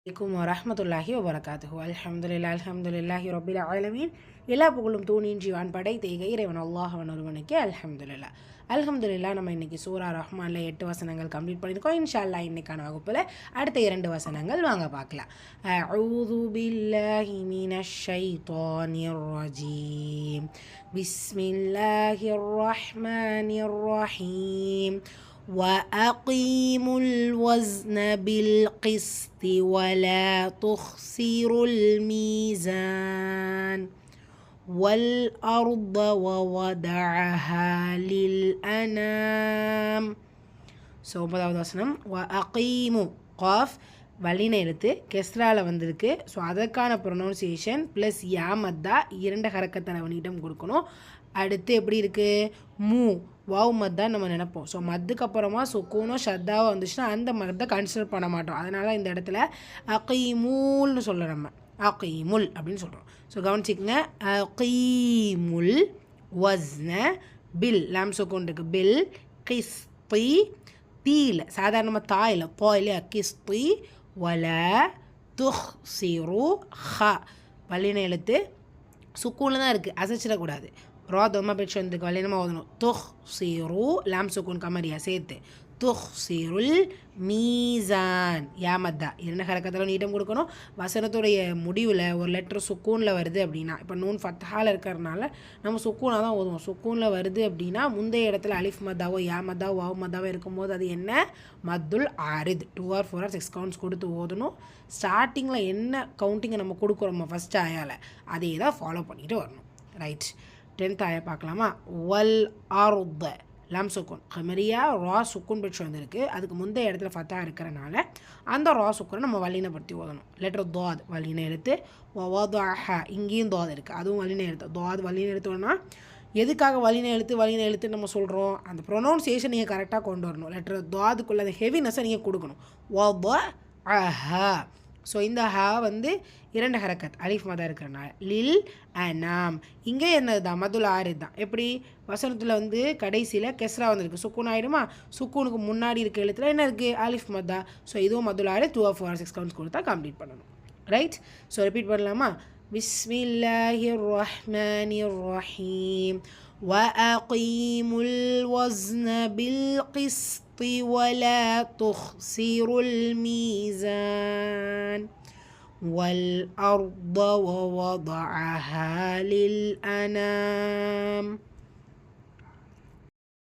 அலைக்கும் வரஹ்மத்துல்லாஹி வபரகாத்துஹு. அல்ஹம்துலில்லாஹி ரப்பில் ஆலமீன். எல்லா புகழும் தூணின்றி வான் படைத்த இறைவன் அல்லாஹ் ஒருவனுக்கே அல்ஹம்துலில்லாஹ். நம்ம இன்றைக்கி சூரா ரஹ்மானில் 8 வசனங்கள் கம்ப்ளீட் பண்ணியிருக்கோம். இன்ஷா அல்லாஹ் இன்னைக்கான வகுப்பில் அடுத்த 2 வசனங்கள் வாங்க பார்க்கலாம். அஊது பில்லாஹி மினஷ் ஷைத்தானிர் ரஜீம். பிஸ்மில்லாஹிர் ரஹ்மானிர் ரஹீம். وأقيموا الوزن بالقسط ولا تخسروا الميزان والأرض ووضعها للأنام. ஸோ 9வது வசனம் وأقيموا قاف வல்லின எழுத்து கெஸ்ராவில் வந்திருக்கு. ஸோ அதற்கான ப்ரொனவுன்சியேஷன் ப்ளஸ் யாமத்தா 2 ஹரக்கத்தை அவனிடம் கொடுக்கணும். அடுத்து எப்படி இருக்குது? வாவ் மத் தான் நம்ம நினைப்போம். ஸோ மத்துக்கு அப்புறமா சுக்கூனோ ஷத்தாவோ வந்துச்சுன்னா அந்த மத்தை கன்சிடர் பண்ண மாட்டோம். அதனால் இந்த இடத்துல அகீமுல்னு சொல்கிறோம். நம்ம அகீமுல் அப்படின்னு சொல்கிறோம். ஸோ கவனிச்சிக்கங்க. அகீமுல் வஸ்ன பில் லாம் சுக்கூன் இருக்குது. பில் கிஸ்தி தீல சாதாரணமாக தாயில் போயில கிஸ்தி வல துஹ்சிரு ஹ வல்லின எழுத்து சுக்கூனில் தான் இருக்குது, அசைச்சிடக்கூடாது. தோமா பேச்சு வந்துருக்கு, வல்லினமாக ஓதணும். துஹ்சிரு லாம் சுக்கூன் கமரியா சேர்த்து துஹ்சிருல் மீசான் யாமத்தா 2 ஹரக்கத்தில் நீட்டம் கொடுக்கணும். வசனத்துடைய முடிவில் ஒரு லெட்டர் சுக்கூனில் வருது அப்படின்னா, இப்போ நூன் ஃபத்ஹால் இருக்கிறதுனால நம்ம சுக்கூனாக தான் ஓதுவோம். சுக்கூனில் வருது அப்படின்னா முந்தைய இடத்துல அலிஃப் மத்தாவோ யாமத்தாவோ வாவ் மத்தாவோ இருக்கும்போது அது என்ன? மத்துல் ஆரித். 2 or 4 or 6 கவுண்ட்ஸ் கொடுத்து ஓதணும். ஸ்டார்டிங்கில் என்ன கவுண்டிங்கை நம்ம கொடுக்குறோம் ஃபஸ்ட் ஆயால் அதே தான் ஃபாலோ பண்ணிட்டு வரணும். ரைட். 10th ஆயா பார்க்கலாமா? வல் அர்த லாம் சுக்கூன் கமரியா ரா சுக்கூன் பெற்று வந்திருக்கு. அதுக்கு முந்தைய இடத்துல ஃபத்தா இருக்கிறனால அந்த ரா சுக்கூனை நம்ம வல்லினப்படுத்தி ஓதணும். லெட்டர் தோத் வல்லின எழுத்து. வவாதுஹா இங்கேயும் தோத் இருக்குது, அதுவும் வல்லின எழுத்து. தோத் வல்லின எழுத்துனா எதுக்காக வல்லின எழுத்து நம்ம சொல்கிறோம்? அந்த ப்ரொனவுன்சியேஷன் நீங்கள் கரெக்டாக கொண்டு வரணும். லெட்டர் தோதுக்குள்ள அந்த ஹெவினஸை நீங்கள் கொடுக்கணும். வவாஹா. ஸோ இந்த ஹா வந்து 2 ஹரக்கத் அலிஃப் மதா இருக்கிறனால லில் அனாம். இங்கே என்னது தான்? மதுல் ஆரித் தான். எப்படி? வசனத்தில் வந்து கடைசியில் கெஸ்ரா வந்திருக்கு, சுக்கூன் ஆகிடுமா? சுக்கூனுக்கு முன்னாடி இருக்க எழுத்துல என்ன இருக்குது? அலிஃப் மதா. ஸோ இதுவும் மதுல் ஆரித். 2 or 4 or 6 கவுண்ட்ஸ் கொடுத்தா கம்ப்ளீட் பண்ணணும். ரைட். ஸோ ரிப்பீட் பண்ணலாமா? பிஸ்மில்லாஹிர் ரஹ்மானிர் ரஹீம். وأقيموا الوزن بالقسط ولا تخسروا الميزان والأرض ووضعها للأنام.